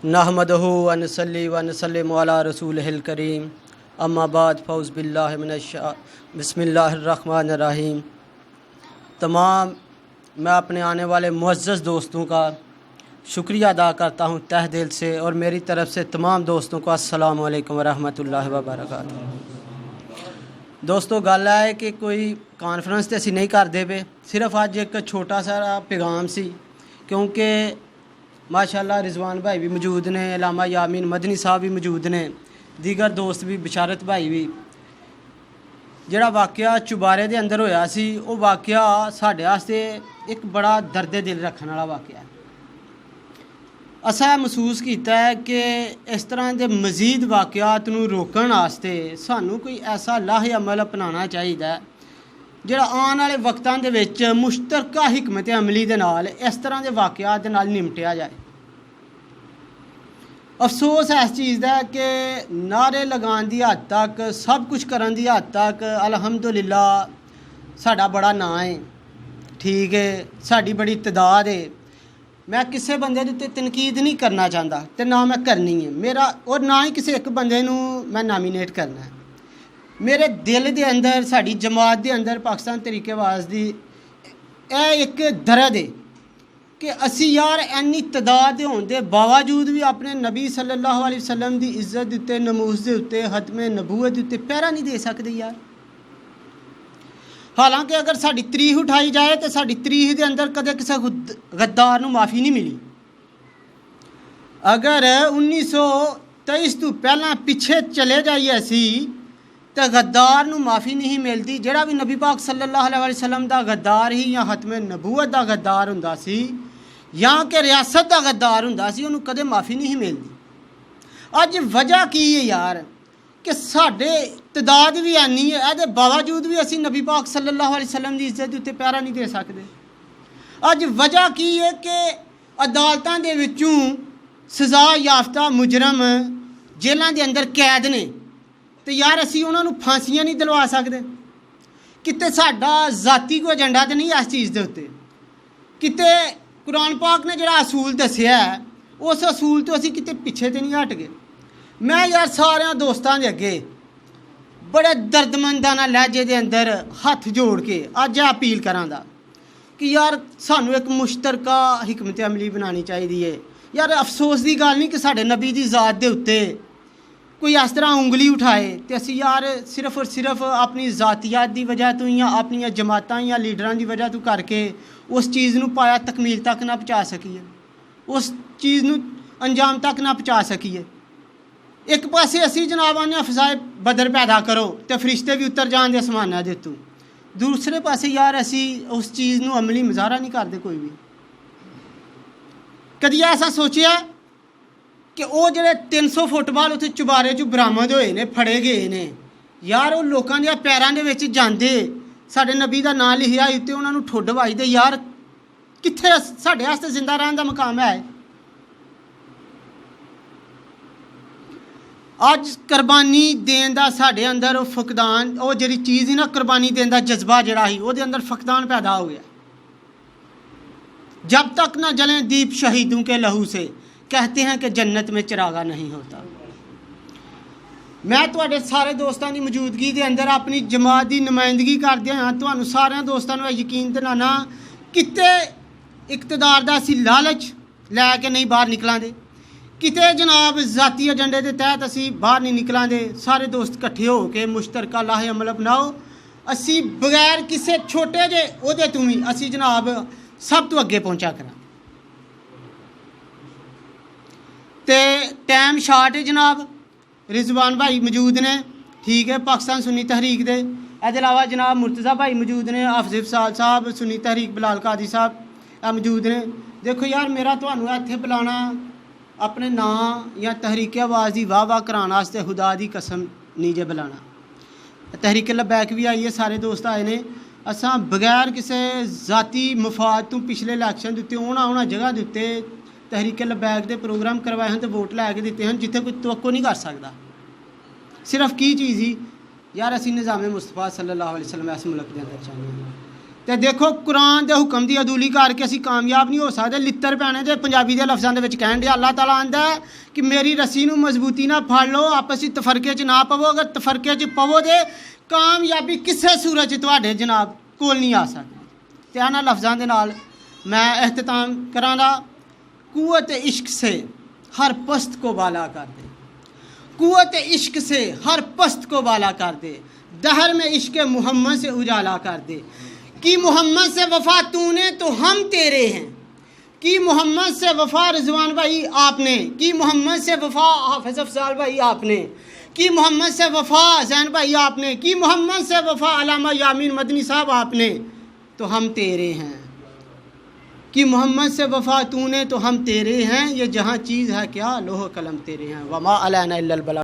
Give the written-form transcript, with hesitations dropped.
नहमदहु व नसल्ली व नसल्लिमु अला रसूलिहिल करीम अम्मा बाद फ़ौज़ बिल्लाहि बिस्मिल्लाहिर रहमानिर रहीम। तमाम मैं अपने आने वाले मुअज़्ज़ज़ दोस्तों का शुक्रिया अदा करता हूँ तहे दिल से, और मेरी तरफ़ से तमाम दोस्तों को अस्सलामु अलैकुम व रहमतुल्लाहि व बरकातुहू। दोस्तों गल है कि कोई कॉन्फ्रेंस तो असी नहीं करते पे, सिर्फ अज एक छोटा सा पैगाम सी, क्योंकि माशाअल्लाह रिजवान भाई भी मौजूद ने, अल्लामा यामीन मदनी साहब भी मौजूद ने, दीगर दोस्त भी, बशारत भाई भी। जिहड़ा वाक़या चुबारे दे अंदर होया सी, वो वाक़या साडे वास्ते एक बड़ा दर्द दिल रखने वाला वाक़या है। असा महसूस किया है कि इस तरह के मजीद वाक़यात नूं रोकण वास्ते सानू कोई ऐसा लाहे अमल अपनाना चाहिए जिहड़ा आने वाले वक्तां दे विच मुश्तरका हिकमत अमली दे नाल इस तरह के वाक़यात दे नाल निपटिया जाए। अफसोस इस चीज़ का कि नारे लगाने की हद तक, सब कुछ करने की हद तक अल्हम्दुलिल्लाह साडा बड़ा नां है, ठीक है, साडी बड़ी तदाद है। मैं किसी बंदे के उत्ते तनकीद नहीं करना चाहता, तो ना मैं करनी है मेरा, और ना ही किसी एक बंदे नूं मैं नामीनेट करना है। मेरे दिल के अंदर, साड़ी जमात के अंदर, पाकिस्तान तरीकेबाज़ दी एक दर्द है कि असी यार इन्नी तदाद के होने के बावजूद भी अपने नबी सल्लल्लाहु अलैहि वसल्लम की इज्जत के उत्ते, नमूज के उत्ते, खत्म नबूवत के उत्ते पहरा नहीं दे सकते यार। हालांकि अगर साड़ी तरीख उठाई जाए तो साड़ी तरीख के अंदर कदे किसी गद्दार नूं माफ़ी नहीं मिली। अगर 1923 तो पहला पिछे चले जाइए असी तो गद्दार नूं माफ़ी नहीं मिलती। जिहड़ा भी नबी पाक सल्लल्लाहु अलैहि वसल्लम का गद्दार ही, या खत्म नबूवत का गद्दार हुंदा सी, या कि रियासत का गद्दार हुंदा सी, उन्होंने कदे माफ़ी नहीं मिलती। अज वजह की है यार कि साढ़े तदाद भी आनी है, ये बावजूद भी असी नबी पाक सल्लल्लाहु अलैहि वसल्लम की इज्जत उत्ते पहरा नहीं दे सकते। अज वजह की है कि अदालतां दे विचों सज़ा याफ्ता मुजरम जेलों के अंदर कैद ने, तो यार असी उन्होंने फांसियां नहीं दिलवा सकते। किते साडा जाती कोई एजेंडा तो नहीं इस चीज़ के उत्ते, किते कुरान पाक ने जिहड़ा असूल दस्सिया है उस असूल तो असी किते पिछे तो नहीं हट गए। मैं यार सारे दोस्तों के अगे बड़े दर्दमंदाना लहजे के अंदर हथ जोड़ के अज अपील करांगा कि यार सानू एक मुश्तरका हिकमत अमली बनानी चाहिए है। यार अफसोस की गल नहीं कि साडे नबी की ज़ात के उत्ते कोई इस तरह उंगली उठाए तो असी यार सिर्फ और सिर्फ अपनी ज़ातियात की वजह तो, या अपन जमातां या लीडरां की वजह तो करके उस चीज़ नूं पाया तकमील तक ना पहुँचा सकीए, उस चीज़ नूं अंजाम तक ना पहुँचा सकीए। एक पासे असी जनाब आने फसाए बदर पैदा करो तो फरिश्ते भी उतर जाते आसमाना दे तू, दूसरे पासे यार असी उस चीज़ नूं अमली मुजाहरा नहीं करते कोई भी। कदी ऐसा सोचिया कि वो जो 300 फुटबाल उत्थे चुबारे चो बरामद होए ने, फड़े गए ने, यार वो लोगों के पैरों के विच जांदे साडे नबी का नाम लिखिया उत्ते उन्होंने ठुड वजदे, यार कित्थे साडे वास्ते जिंदा रहने का मकाम है। अज कुर्बानी देने का साढ़े अंदर फकदान, वो जी चीज़ ही ना कुर्बानी देने का जज्बा जरा ही वो अंदर फकदान पैदा हो गया। जब तक ना जलें दीप शहीदों के लहू से, कहते हैं कि जन्नत में चिरागा नहीं होता। मैं तुहाडे सारे दोस्तों की मौजूदगी के अंदर अपनी जमात की नुमाइंदगी करदे हाँ तुहानूं सारे दोस्तों को यकीन दिलाना किते इकतदार का असी लालच लैके नहीं बाहर निकलांदे, किते जनाब जाती एजेंडे के तहत असी बाहर नहीं निकलांदे। सारे दोस्त इकट्ठे हो के मुश्तरका लाहे अमल अपनाओ, असी बगैर किसी छोटे जे ओहदे तो भी असी जनाब सब तो अगे पहुँचा करा। तो टाइम शार्ट है जनाब, रिजवान भाई मौजूद ने, ठीक है, पाकिस्तान सुन्नी तहरीक दे, इसके अलावा जनाब मुर्तज़ा भाई मौजूद ने, हाफिज़ साहब सुन्नी तहरीक बिलाल कादी साहब मौजूद ने। देखो यार मेरा तुहानूं इत्थे बुलाना अपने नां या तहरीक आवाज़ की वाह वाह कराने वास्ते खुदा की कसम नहीं जे बुलाना। तहरीक लबैक भी आई है, सारे दोस्त आए ने। असां बगैर किसी जाती मफाद तो पिछले इलैक्शन के उत्ते उन्होंने जगह के उत्ते तहरीक लबैक के प्रोग्राम करवाए हैं तो वोट लैके दिते हैं जिथे कोई तवक्को नहीं कर सकता। सिर्फ की चीज़ ही यार असी निज़ामे मुस्तफा सल्लल्लाहु अलैहि वसल्लम इस मुल्क के अंदर चाहते हैं। ਤੇ ਦੇਖੋ ਕੁਰਾਨ ਦੇ ਹੁਕਮ ਦੀ ਅਦੂਲੀ ਕਰਕੇ ਅਸੀਂ ਕਾਮਯਾਬ ਨਹੀਂ ਹੋ ਸਕਦੇ। ਲਿੱਤਰ ਪੈਣੇ ਜੇ ਪੰਜਾਬੀ ਦੇ ਲਫ਼ਜ਼ਾਂ ਦੇ ਵਿੱਚ ਕਹਿਣ ਦੇ ਅੱਲਾਹ ਤਾਲਾ ਆਂਦਾ ਹੈ ਕਿ ਮੇਰੀ ਰੱਸੀ ਨੂੰ ਮਜ਼ਬੂਤੀ ਨਾਲ ਫੜ ਲਓ, ਆਪਸੀ ਤਫਰਕੇ 'ਚ ਨਾ ਪਵੋ। ਅਗਰ ਤਫਰਕੇ 'ਚ ਪਵੋ ਦੇ ਕਾਮਯਾਬੀ ਕਿਸੇ ਸੂਰਤ 'ਚ ਤੁਹਾਡੇ ਜਨਾਬ ਕੋਲ ਨਹੀਂ ਆ ਸਕਦੀ। ਤੇ ਇਹਨਾਂ ਲਫ਼ਜ਼ਾਂ ਦੇ ਨਾਲ मैं एहतमाम करांगा। कुव्वत इश्क से हर पस्त को बाला कर दे, कुव्वत इश्क से हर पस्त को बाला कर दे, दहर में इश्क मोहम्मद से उजाला कर दे। कि मोहम्मद से वफ़ा तूने तो हम तेरे हैं, कि मोहम्मद से वफ़ा रिजवान भाई आपने, कि मोहम्मद से वफ़ा हाफिज़ अफज़ाल भाई आपने, कि मोहम्मद से वफ़ा ज़ैन भाई आपने, कि मोहम्मद से वफ़ा अल्लामा यामीन मदनी साहब आपने, तो हम तेरे हैं। कि मोहम्मद से वफ़ा तूने तो हम तेरे हैं, ये जहाँ चीज़ है क्या लोह कलम तेरे हैं। वमा अलैना इल्लल बलाग।